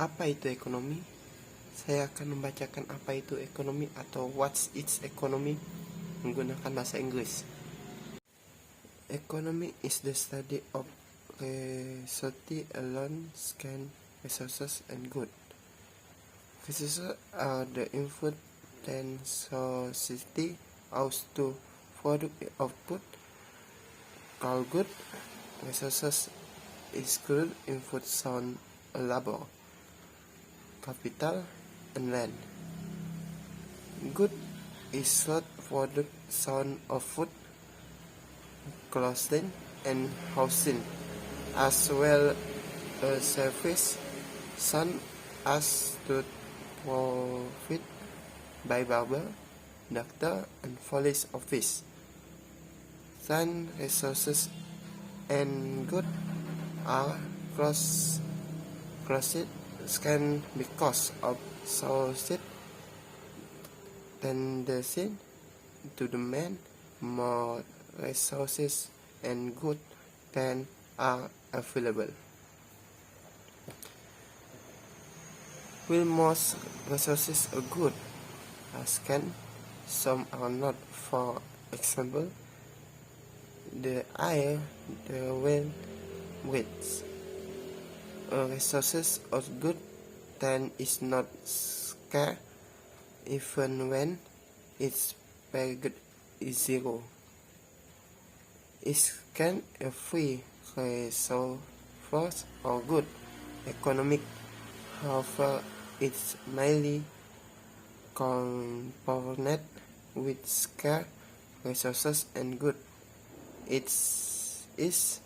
Apa itu ekonomi? Saya akan membacakan apa itu ekonomi atau what's its economy menggunakan bahasa Inggris. Economy is the study of society alone, scan resources and good. Resources are the input then society ought to produce output called good. Resources is good input sound labor, capital and land. Good is short product sound of food, clothing and housing, as well as service such as to profit by barber, doctor and police office. Then resources and good are crossed scan because of society tendency to demand more resources and good than are available. While most resources are good, scan, some are not. For example, the air, the wind, width. Resources are good, then is not scarce, even when its very good is zero. Is can a free resource or good economic, however, it's mainly component with scarce resources and good. It is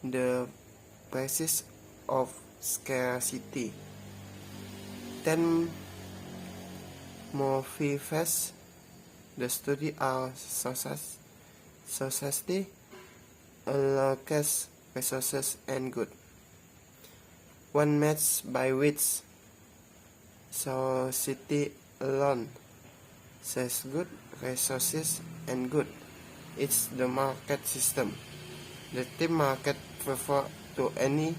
the basis of scarcity. Then motivates the study of society allocates resources and good. One match by which society alone says good resources and good. It's the market system. The term market refer to any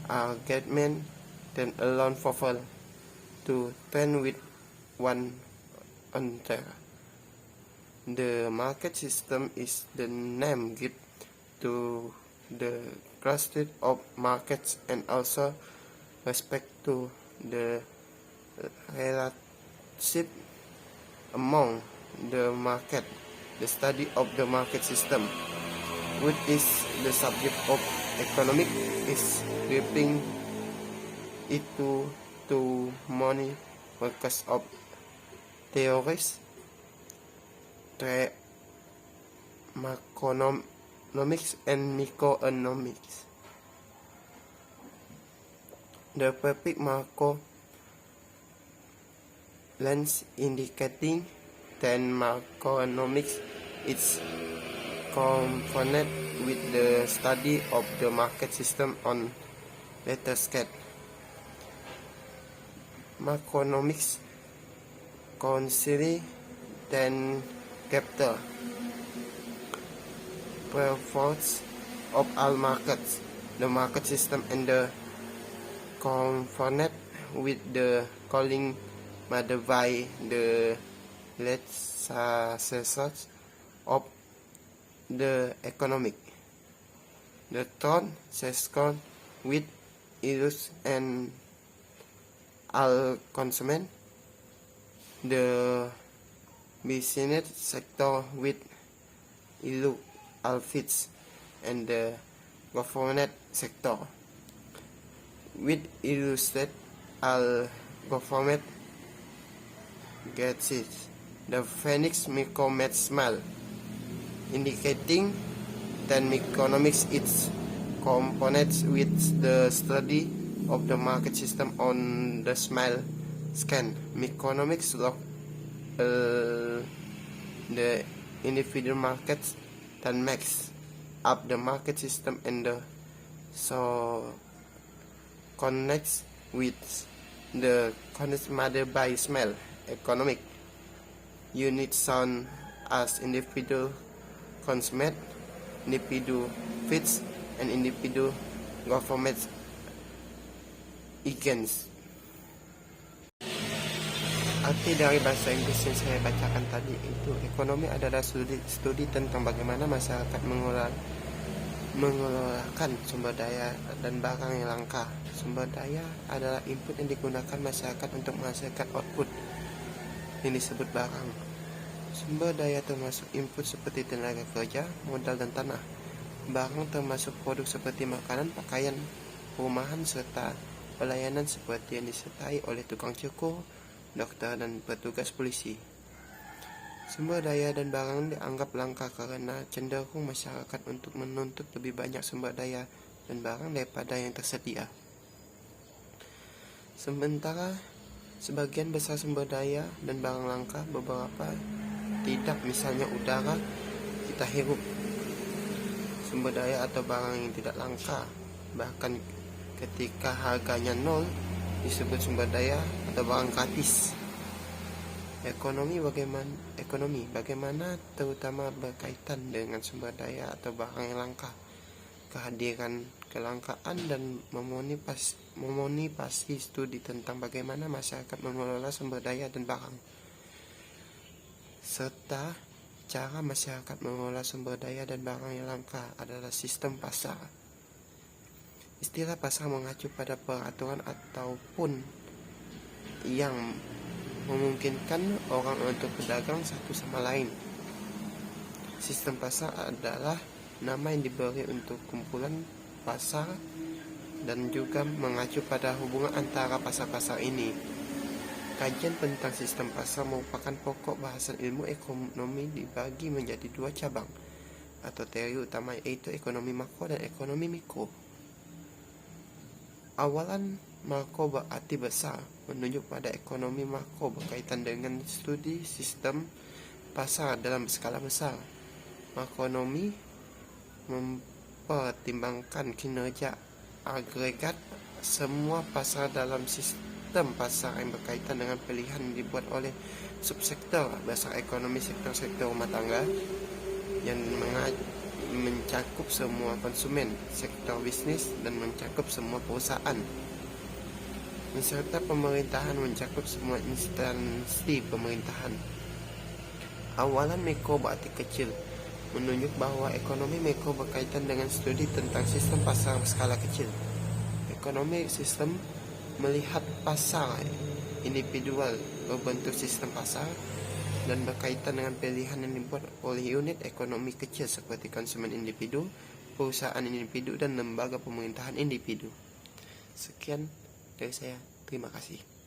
argument then alone prefer to trend with one another. The market system is the name given to the cluster of markets and also respect to the relationship among the market. The study of the market system, which is the subject of economic, is gripping it to many workers of theories, macroeconomics and microeconomics. The perfect macro lens indicating then macroeconomics is component with the study of the market system on later scale. Macroeconomics consider then capital performance of all markets, the market system and the component with the calling by the successors of the economic. The third section with illus and all consumer, the business sector with illu outfits and the government sector with illustrate all government gets it. The Phoenix micromet smile, indicating that economics its components with the study of the market system on the smile scan. Economics look the individual markets that makes up the market system and the so connects with the consumer by smell. Economic units sound as individual consumer, individual fits, and individual government against. Arti dari bahasa Inggris yang saya bacakan tadi itu, ekonomi adalah studi tentang bagaimana masyarakat mengelolakan sumber daya dan barang yang langka. Sumber daya adalah input yang digunakan masyarakat untuk menghasilkan output yang disebut barang. Sumber daya termasuk input seperti tenaga kerja, modal, dan tanah. Barang termasuk produk seperti makanan, pakaian, perumahan, serta pelayanan seperti yang disertai oleh tukang cukur, dokter, dan petugas polisi. Sumber daya dan barang dianggap langka karena cenderung masyarakat untuk menuntut lebih banyak sumber daya dan barang daripada yang tersedia. Sementara sebagian besar sumber daya dan barang langka, beberapa tidak, misalnya udara kita hirup. Sumber daya atau barang yang tidak langka, bahkan ketika harganya nol, disebut sumber daya atau barang gratis. Ekonomi bagaimana terutama berkaitan dengan sumber daya atau barang yang langka. Kehadiran kelangkaan dan memotivasi studi tentang bagaimana masyarakat mengelola sumber daya dan barang, serta cara masyarakat mengelola sumber daya dan barang yang langka adalah sistem pasar. Istilah pasar mengacu pada peraturan ataupun yang memungkinkan orang untuk berdagang satu sama lain. Sistem pasar adalah nama yang diberi untuk kumpulan pasar dan juga mengacu pada hubungan antara pasar-pasar ini. Kajian tentang sistem pasar merupakan pokok bahasan ilmu ekonomi dibagi menjadi dua cabang atau teori utama, yaitu ekonomi makro dan ekonomi mikro. Awalan makro berarti besar, menunjuk pada ekonomi makro berkaitan dengan studi sistem pasar dalam skala besar. Makronomi mempertimbangkan kinerja agregat semua pasar dalam sistem pasar yang berkaitan dengan pilihan yang dibuat oleh subsektor besar ekonomi, sektor rumah tangga yang mencakup semua konsumen, sektor bisnis dan mencakup semua perusahaan, serta pemerintahan mencakup semua instansi pemerintahan. Awalan mikro berarti kecil, menunjuk bahwa ekonomi mikro berkaitan dengan studi tentang sistem pasar skala kecil. Ekonomi sistem melihat pasar individual berbentuk sistem pasar dan berkaitan dengan pilihan yang dibuat oleh unit ekonomi kecil seperti konsumen individu, perusahaan individu, dan lembaga pemerintahan individu. Sekian dari saya, terima kasih.